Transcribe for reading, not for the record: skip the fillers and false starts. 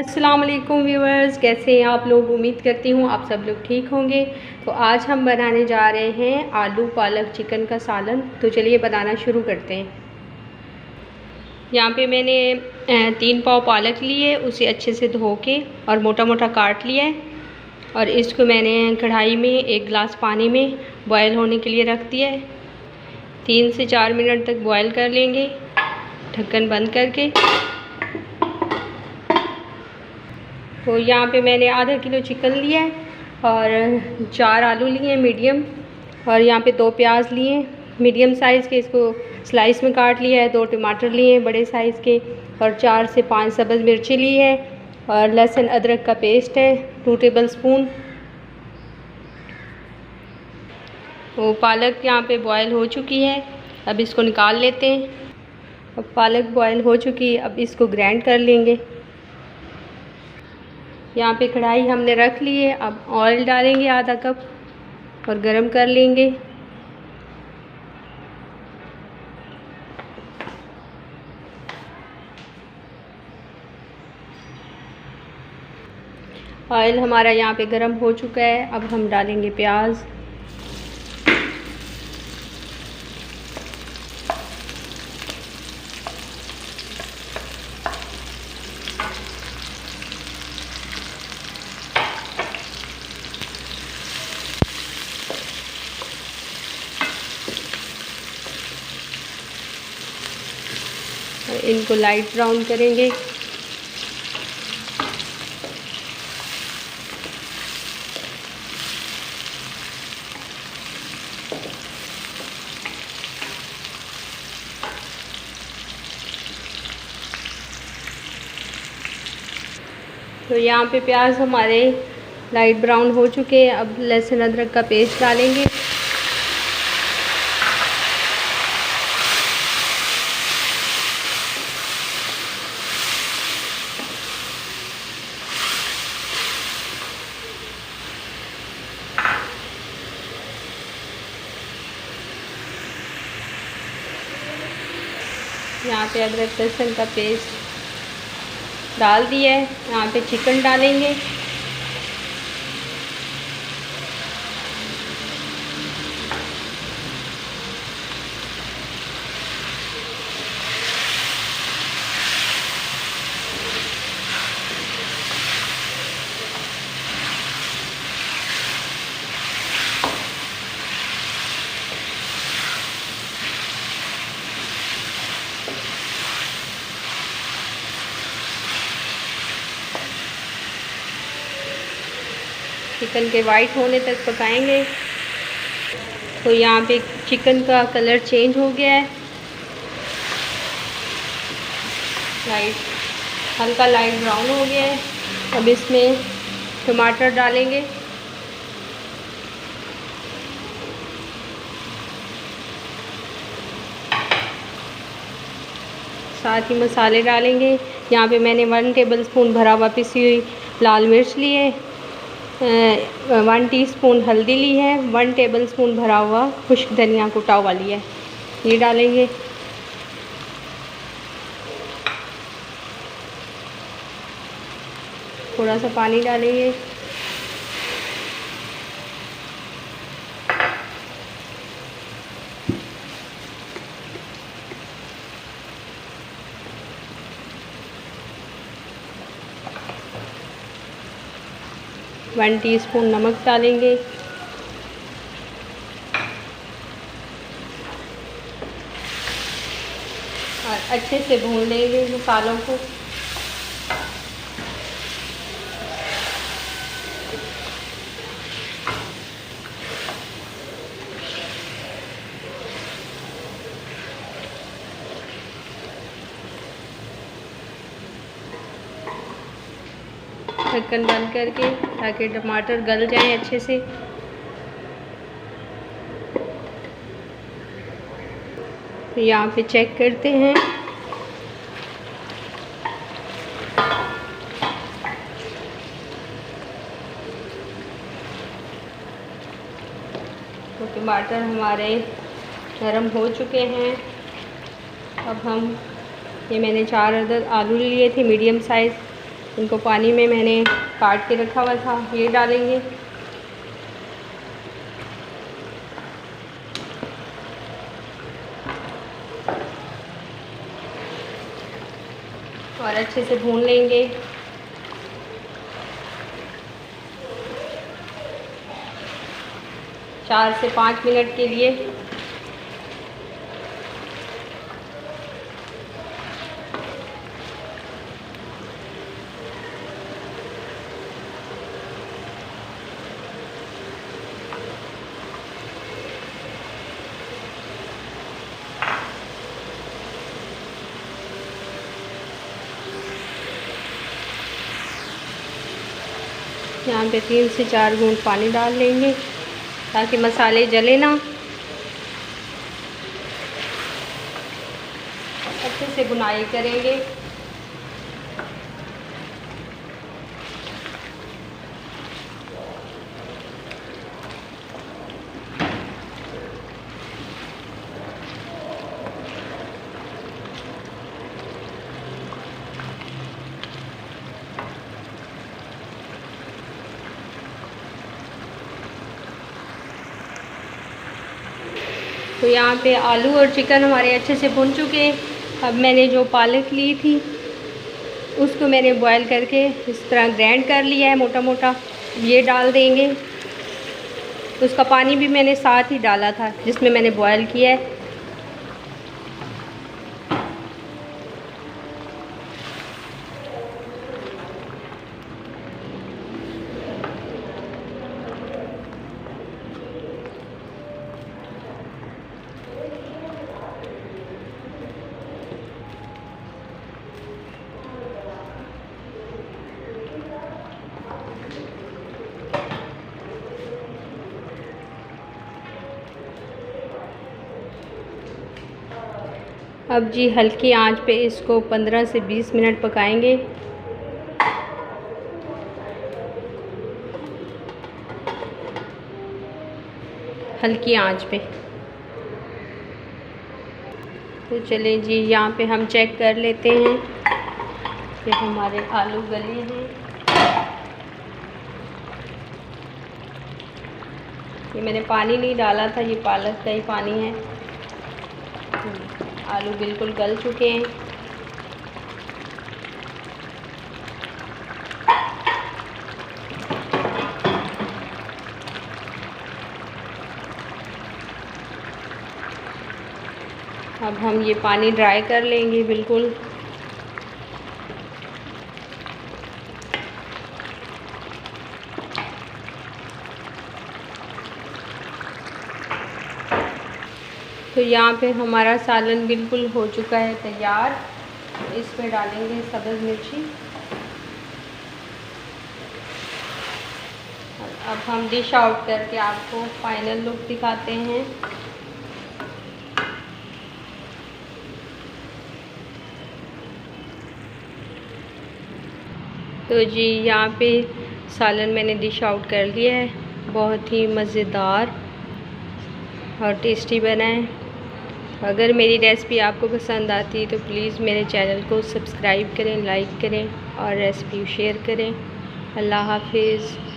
अस्सलाम वालेकुम व्यूअर्स, कैसे हैं आप लोग। उम्मीद करती हूँ आप सब लोग ठीक होंगे। तो आज हम बनाने जा रहे हैं आलू पालक चिकन का सालन। तो चलिए बनाना शुरू करते हैं। यहाँ पे मैंने 3 पाव पालक लिए, उसे अच्छे से धो के और मोटा मोटा काट लिया है। और इसको मैंने कढ़ाई में 1 गिलास पानी में बॉयल होने के लिए रख दिया है। 3 से 4 मिनट तक बॉयल कर लेंगे ढक्कन बंद करके। तो यहाँ पे मैंने आधा किलो चिकन लिया है और 4 आलू लिए हैं मीडियम, और यहाँ पे 2 प्याज लिए हैं मीडियम साइज़ के, इसको स्लाइस में काट लिया है। 2 टमाटर लिए हैं बड़े साइज़ के, और 4 से 5 सब्ज़ मिर्ची ली है, और लहसुन अदरक का पेस्ट है 2 टेबल स्पून। तो पालक यहाँ पे बॉयल हो चुकी है, अब इसको निकाल लेते हैं। अब पालक बॉयल हो चुकी है, अब इसको ग्राइंड कर लेंगे। यहाँ पे कढ़ाई हमने रख ली है, अब ऑयल डालेंगे आधा कप और गरम कर लेंगे। ऑयल हमारा यहाँ पे गरम हो चुका है, अब हम डालेंगे प्याज। इनको लाइट ब्राउन करेंगे। तो यहाँ पे प्याज हमारे लाइट ब्राउन हो चुके हैं, अब लहसुन अदरक का पेस्ट डालेंगे। यहाँ पे अदरक लहसुन का पेस्ट डाल दिया है, यहाँ पे चिकन डालेंगे। चिकन के वाइट होने तक पकाएंगे। तो यहाँ पे चिकन का कलर चेंज हो गया है, हल्का लाइट ब्राउन हो गया है। अब इसमें टमाटर डालेंगे, साथ ही मसाले डालेंगे। यहाँ पे मैंने 1 टेबल स्पून भरा हुआ पिसी हुई लाल मिर्च ली है, 1 टीस्पून हल्दी ली है, 1 टेबल स्पून भरा हुआ खुश्क धनिया कुटा हुआ लिया है, ये डालेंगे। थोड़ा सा पानी डालेंगे। वन टीस्पून नमक डालेंगे। और अच्छे से भून लेंगे मसालों को। ढक्कन बंद करके, ताकि टमाटर गल जाएं अच्छे से। यहाँ पे चेक करते हैं। तो टमाटर हमारे नरम हो चुके हैं। अब हम ये मैंने 4 अदद आलू लिए थे मीडियम साइज़, इनको पानी में मैंने काट के रखा हुआ था, ये डालेंगे। और अच्छे से भून लेंगे। चार से 5 मिनट के लिए। यहाँ पे 3 से 4 घूंट पानी डाल लेंगे ताकि मसाले जले ना। अच्छे से भुनाई करेंगे। तो यहाँ पे आलू और चिकन हमारे अच्छे से भुन चुके हैं। अब मैंने जो पालक ली थी उसको मैंने बॉयल करके इस तरह ग्राइंड कर लिया है मोटा मोटा, ये डाल देंगे। उसका पानी भी मैंने साथ ही डाला था जिसमें मैंने बॉयल किया है। अब जी हल्की आंच पे इसको 15 से 20 मिनट पकाएंगे। हल्की आंच पे। तो चलिए जी यहाँ पे हम चेक कर लेते हैं कि हमारे आलू गले हैं। ये मैंने पानी नहीं डाला था, ये पालक का ही पानी है। आलू बिल्कुल गल चुके हैं। अब हम ये पानी ड्राई कर लेंगे बिल्कुल। तो यहाँ पे हमारा सालन बिल्कुल हो चुका है तैयार। इसमें डालेंगे सब्ज़ मिर्ची। अब हम डिश आउट करके आपको फाइनल लुक दिखाते हैं। तो जी यहाँ पे सालन मैंने डिश आउट कर लिया है। बहुत ही मज़ेदार और टेस्टी बना है। अगर मेरी रेसिपी आपको पसंद आती है तो प्लीज़ मेरे चैनल को सब्सक्राइब करें, लाइक करें और रेसिपी शेयर करें। अल्लाह हाफिज़।